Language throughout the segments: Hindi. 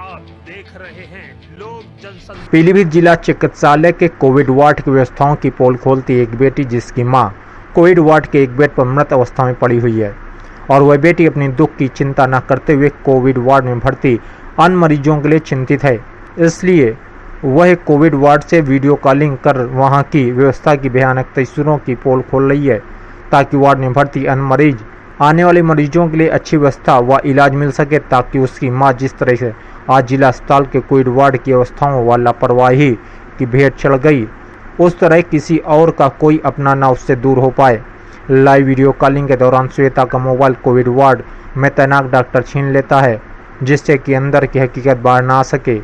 आप देख रहे हैं लोक जनसंपर्क। पीलीभीत जिला चिकित्सालय के कोविड वार्ड की व्यवस्थाओं की पोल खोलती एक बेटी जिसकी मां कोविड वार्ड के एक बेड पर मृत अवस्था में पड़ी हुई है और वह बेटी अपनी दुख की चिंता न करते हुए कोविड वार्ड में भर्ती अन्य मरीजों के लिए चिंतित है। इसलिए वह कोविड वार्ड से वीडियो कॉलिंग कर वहां की व्यवस्था की भयानक तस्वीरों की पोल खोल रही है ताकि वार्ड में भर्ती अन्य मरीज आने वाले मरीजों के लिए अच्छी व्यवस्था व इलाज मिल सके, ताकि उसकी मां जिस तरह से आज जिला अस्पताल के कोविड वार्ड की अवस्थाओं व लापरवाही की भेंट चढ़ गई, उस तरह किसी और का कोई अपना ना उससे दूर हो पाए। लाइव वीडियो कॉलिंग के दौरान श्वेता का मोबाइल कोविड वार्ड में तैनात डॉक्टर छीन लेता है, जिससे कि अंदर की हकीकत बाहर ना आ सके।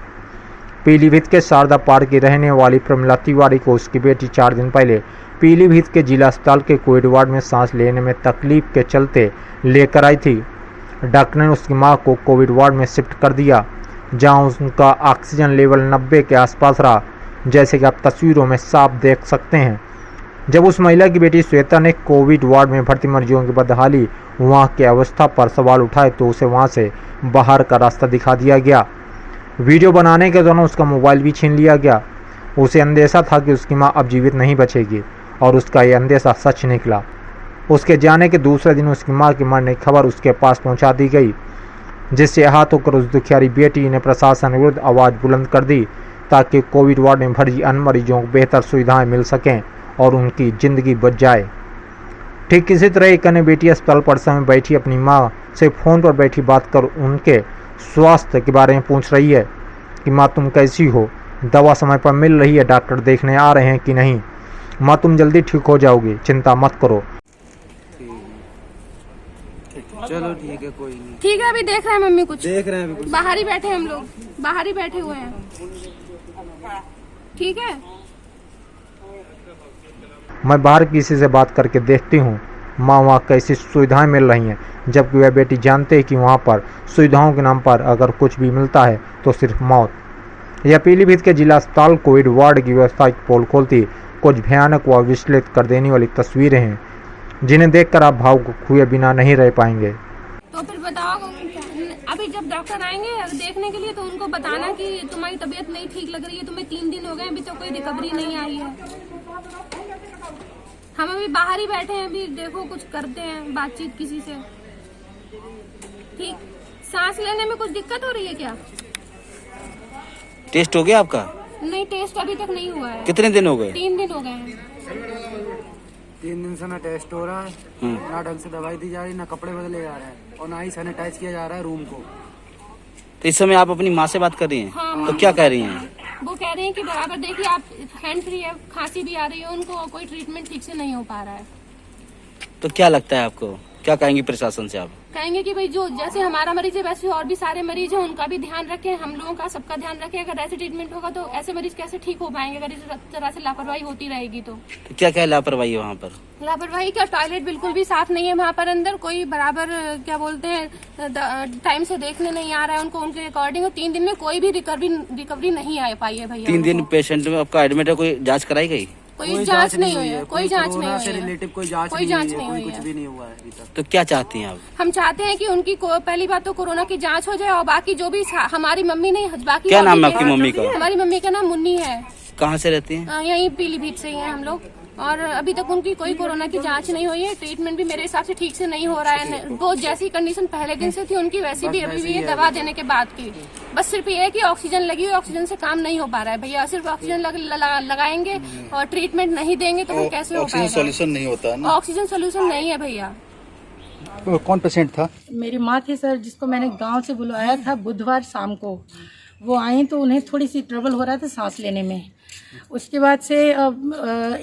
पीलीभीत के शारदा पार्क की रहने वाली प्रमिला तिवारी को उसकी बेटी 4 दिन पहले पीलीभीत के जिला अस्पताल के कोविड वार्ड में सांस लेने में तकलीफ के चलते लेकर आई थी। डॉक्टर ने उसकी मां को कोविड वार्ड में शिफ्ट कर दिया, जहां उनका ऑक्सीजन लेवल 90 के आसपास रहा, जैसे कि आप तस्वीरों में साफ देख सकते हैं। जब उस महिला की बेटी श्वेता ने कोविड वार्ड में भर्ती मरीजों की बदहाली वहां की अवस्था पर सवाल उठाए तो उसे वहां से बाहर का रास्ता दिखा दिया गया। वीडियो बनाने के दौरान उसका मोबाइल भी छीन लिया गया। उसे अंदेशा था कि उसकी मां अब जीवित नहीं बचेगी और उसका यह अंदेशा सच निकला। उसके जाने के दूसरे दिन उसकी मां की मरने की खबर उसके पास पहुंचा दी गई, जिससे आहत होकर उस दुखियारी बेटी ने प्रशासन विरुद्ध आवाज़ बुलंद कर दी ताकि कोविड वार्ड में भर्ती अन्य मरीजों को बेहतर सुविधाएं मिल सकें और उनकी ज़िंदगी बच जाए। ठीक इसी तरह एक अन्य बेटी अस्पताल परिसर में बैठी अपनी मां से फ़ोन पर बैठी बात कर उनके स्वास्थ्य के बारे में पूछ रही है कि माँ तुम कैसी हो, दवा समय पर मिल रही है, डॉक्टर देखने आ रहे हैं कि नहीं, माँ तुम जल्दी ठीक हो जाओगी, चिंता मत करो। चलो ठीक है, कोई नहीं। ठीक है, अभी देख रहे हैं मम्मी, कुछ देख रहे हैं अभी कुछ। बाहर ही बैठे हम लोग, बाहर ही बैठे हुए हैं। ठीक है, मैं बाहर किसी से बात करके देखती हूँ माँ वहाँ कैसी सुविधाएं मिल रही हैं, जबकि वह बेटी जानते हैं कि वहाँ पर सुविधाओं के नाम पर अगर कुछ भी मिलता है तो सिर्फ मौत। यह पीलीभीत के जिला अस्पताल कोविड वार्ड की व्यवस्था की पोल खोलती कुछ भयानक व विचलित कर देने वाली तस्वीरें हैं, जिन्हें देखकर आप भाव हुए बिना नहीं रह पाएंगे। तो फिर बताओ, अभी जब डॉक्टर आएंगे देखने के लिए तो उनको बताना कि तुम्हारी तबीयत नहीं ठीक लग रही है, तुम्हें 3 दिन हो गए, अभी तो कोई रिकवरी नहीं आई है। हम अभी बाहर ही बैठे हैं, अभी देखो कुछ करते हैं बातचीत किसी से। ठीक, सांस लेने में कुछ दिक्कत हो रही है क्या? टेस्ट हो गया आपका? नहीं, टेस्ट अभी तक नहीं हुआ है। कितने दिन हो गए? 3 दिन हो गए हैं। 3 दिन से ना टेस्ट हो रहा है, ना ढंग से दवाई दी जा रही, ना कपड़े बदले जा रहे हैं और ना ही सैनिटाइज किया जा रहा है रूम को। तो इस समय आप अपनी माँ से बात कर रही हैं? हाँ, तो क्या कह रही हैं? वो कह रहे हैं कि बराबर देखिए आप हैंड फ्री है, खांसी भी आ रही है उनको, कोई ट्रीटमेंट ठीक से नहीं हो पा रहा है। तो क्या लगता है आपको, क्या कहेंगे प्रशासन से आप? कहेंगे कि भाई जो जैसे हमारा मरीज है वैसे और भी सारे मरीज हैं, उनका भी ध्यान रखें, हम लोगों का सबका ध्यान रखें। अगर ऐसे ट्रीटमेंट होगा तो ऐसे मरीज कैसे ठीक हो पाएंगे अगर इस तरह से लापरवाही होती रहेगी तो क्या क्या लापरवाही है वहाँ पर? लापरवाही क्या, टॉयलेट बिल्कुल भी साफ नहीं है वहाँ पर, अंदर कोई बराबर क्या बोलते हैं टाइम से देखने नहीं आ रहा है उनको उनके अकॉर्डिंग। 3 दिन में कोई भी रिकवरी नहीं आ पाई है भैया। 3 दिन पेशेंट में आपका एडमिट है, कोई जाँच कराई गई? कोई जांच नहीं हुई है, कोई जांच नहीं हुई है, रिलेटिव कोई जांच नहीं हुई है, कुछ भी नहीं हुआ है अभी तक। तो क्या चाहती हैं आप? हम चाहते हैं कि उनकी पहली बात तो कोरोना की जांच हो जाए और बाकी जो भी हमारी मम्मी नहीं, बाकी क्या नाम है आपकी मम्मी का? हमारी मम्मी का नाम मुन्नी है। कहाँ से रहती हैं? यहीं पीलीभीत से ही हैं हम लोग, और अभी तक उनकी कोई कोरोना की जांच नहीं हुई है। ट्रीटमेंट भी मेरे हिसाब से ठीक से नहीं हो रहा है। वो जैसी कंडीशन पहले दिन से थी उनकी वैसी भी अभी भी है दवा देने के बाद की। बस सिर्फ ये है कि ऑक्सीजन लगी हुई, ऑक्सीजन से काम नहीं हो पा रहा है भैया। सिर्फ ऑक्सीजन लगाएंगे और ट्रीटमेंट नहीं देंगे तो वो कैसे हो पाएगा? सोल्यूशन नहीं होता है ना? ऑक्सीजन सोल्यूशन नहीं है भैया। कौन पेशेंट था? मेरी माँ थी सर, जिसको मैंने गांव से बुलवाया था बुधवार शाम को। वो आई तो उन्हें थोड़ी सी ट्रबल हो रहा था सांस लेने में। उसके बाद से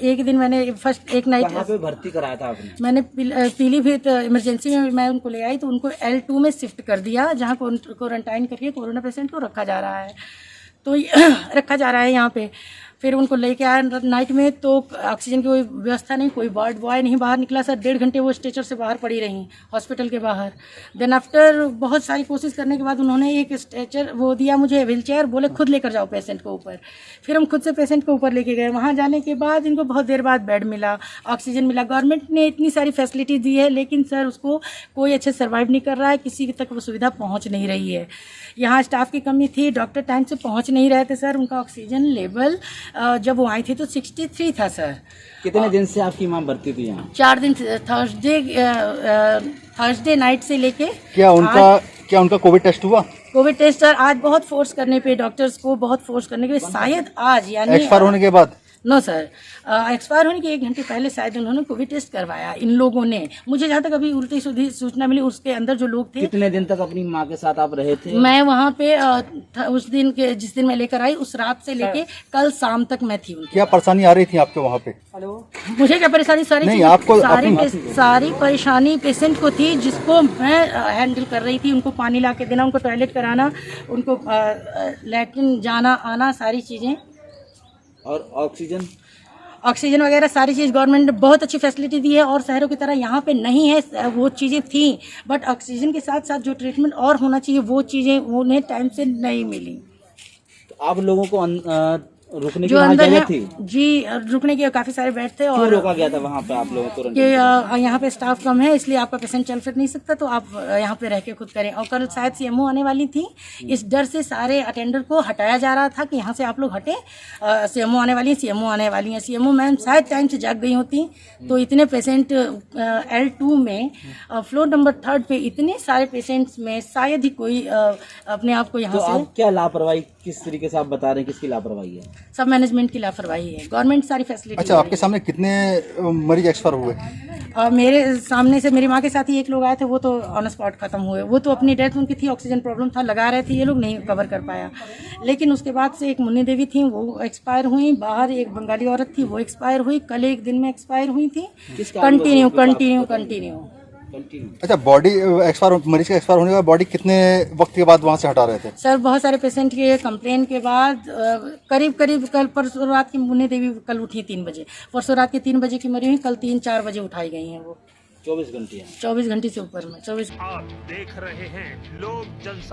एक दिन मैंने फर्स्ट एक नाइट कहाँ पे भर्ती कराया था आपने? मैंने पीलीभीत इमरजेंसी में मैं उनको ले आई तो उनको L2 में शिफ्ट कर दिया, जहाँ क्वारंटाइन करके कोरोना पेशेंट को रखा जा रहा है। तो रखा जा रहा है यहाँ पे। फिर उनको लेके आए नाइट में, तो ऑक्सीजन की कोई व्यवस्था नहीं, कोई वार्ड बॉय नहीं बाहर निकला सर। 1.5 घंटे वो स्ट्रेचर से बाहर पड़ी रही हॉस्पिटल के बाहर। देन आफ्टर बहुत सारी कोशिश करने के बाद उन्होंने एक स्ट्रेचर वो दिया मुझे, व्हील चेयर, बोले खुद लेकर जाओ पेशेंट को ऊपर। फिर हम खुद से पेशेंट को ऊपर लेके गए। वहाँ जाने के बाद इनको बहुत देर बाद बेड मिला, ऑक्सीजन मिला। गवर्नमेंट ने इतनी सारी फैसिलिटी दी है, लेकिन सर उसको कोई अच्छे सर्वाइव नहीं कर रहा है, किसी तक वो सुविधा पहुँच नहीं रही है। यहाँ स्टाफ की कमी थी, डॉक्टर टाइम से पहुँच नहीं रहे थे सर। उनका ऑक्सीजन लेवल जब वो आई थी तो 63 था सर। कितने दिन से आपकी माँ भर्ती थी यहाँ? 4 दिन, थर्सडे नाइट से लेके। क्या उनका कोविड टेस्ट हुआ? कोविड टेस्ट सर आज बहुत फोर्स करने पे, डॉक्टर्स को बहुत फोर्स करने के, शायद आज यानी एक्सपायर होने के बाद? नो सर, एक्सपायर होने के 1 घंटे पहले शायद उन्होंने कोविड टेस्ट करवाया इन लोगों ने। मुझे जहाँ तक अभी उल्टी सीधी सूचना मिली, उसके अंदर जो लोग थे। कितने दिन तक अपनी माँ के साथ आप रहे थे? मैं वहाँ पे उस दिन के, जिस दिन मैं लेकर आई, उस रात से लेके कल शाम तक मैं थी उनकी। क्या परेशानी आ रही थी आपके वहाँ पे? मुझे क्या परेशानी, सारी परेशानी पेशेंट को थी, जिसको मैं हैंडल कर रही थी। उनको पानी ला के देना, उनको टॉयलेट कराना, उनको लैट्रिन जाना आना, सारी चीज़ें। और ऑक्सीजन वगैरह सारी चीज़ गवर्नमेंट ने बहुत अच्छी फैसिलिटी दी है, और शहरों की तरह यहाँ पे नहीं है वो चीज़ें थी, बट ऑक्सीजन के साथ साथ जो ट्रीटमेंट और होना चाहिए वो चीज़ें उन्हें टाइम से नहीं मिली। तो आप लोगों को रुकने की जो अंदर जगह है थी? जी, रुकने के काफ़ी सारे बेड थे। और रोका गया था वहाँ पे आप लोगों को? कि यहाँ पे स्टाफ कम है, इसलिए आपका पेशेंट चल फिर नहीं सकता, तो आप यहाँ पे रह के खुद करें। और कल शायद सीएमओ आने वाली थी, इस डर से सारे अटेंडर को हटाया जा रहा था कि यहाँ से आप लोग हटें, सीएमओ आने वाली है। सीएमओ मैम शायद टाइम से जाग गई होती तो इतने पेशेंट L2 में फ्लोर नंबर 3 पे इतने सारे पेशेंट्स में शायद ही कोई अपने आप को यहाँ से। आप क्या लापरवाही, किस तरीके से आप बता रहे हैं, किसकी लापरवाही है? सब मैनेजमेंट की लापरवाही है, गवर्नमेंट सारी फैसिलिटी। अच्छा, आपके सामने कितने मरीज एक्सपायर हुए? मेरे सामने से मेरी माँ के साथ ही एक लोग आए थे, वो तो ऑन स्पॉट खत्म हुए। वो तो अपनी डेथ उनकी थी, ऑक्सीजन प्रॉब्लम था, लगा रहे थे, ये लोग नहीं कवर कर पाया। लेकिन उसके बाद से एक मुन्नी देवी थी, वो एक्सपायर हुई। बाहर एक बंगाली औरत थी, वो एक्सपायर हुई, कल एक दिन में एक्सपायर हुई थी। कंटिन्यू। अच्छा, बॉडी एक्सपायर, मरीज का एक्सपायर होने के बाद बॉडी कितने वक्त के बाद वहाँ से हटा रहे थे? सर बहुत सारे पेशेंट के कंप्लेन के बाद करीब कल परसों रात की मुन्नी देवी कल उठी 3 बजे, परसों रात के 3 बजे की मरी हुई, कल 3-4 बजे उठाई गई हैं वो। 24 घंटे? 24 घंटे से ऊपर में 24। आप देख रहे हैं लोक जनशक्ति।